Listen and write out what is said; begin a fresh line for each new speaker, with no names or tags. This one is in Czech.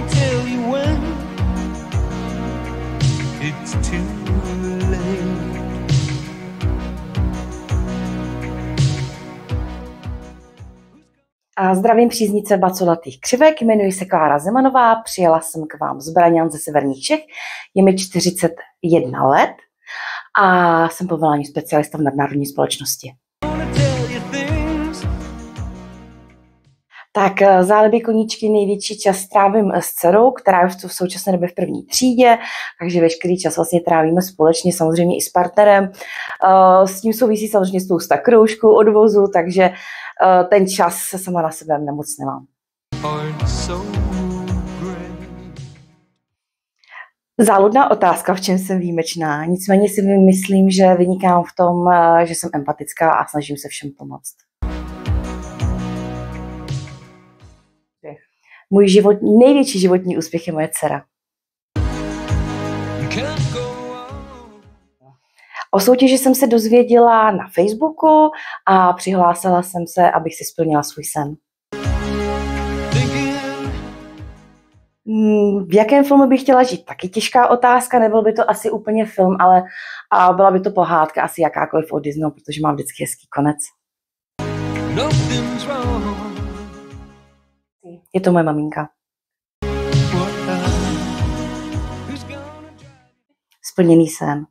tell you when it's too late.
A zdravím příznice bacolatých křivek, jmenuji se Klára Zemanová, přijela jsem k vám z Braňan ze severních Čech, je mi 41 let a jsem povolání specialista v nadnárodní společnosti. Tak zálibí koníčky největší čas trávím s dcerou, která je v současné době v první třídě, takže veškerý čas vlastně trávíme společně, samozřejmě i s partnerem. S tím souvisí samozřejmě spousta kroužků, odvozu, takže ten čas se sama na sebe moc nemám. Záludná otázka, v čem jsem výjimečná. Nicméně si myslím, že vynikám v tom, že jsem empatická a snažím se všem pomoct. Můj největší životní úspěch je moje dcera. O soutěži jsem se dozvěděla na Facebooku a přihlásila jsem se, abych si splnila svůj sen. V jakém filmu bych chtěla žít? Taky těžká otázka, nebyl by to asi úplně film, ale byla by to pohádka, asi jakákoliv od Disneyho, protože mám vždycky hezký konec. Je to moje maminka. Splněný sen.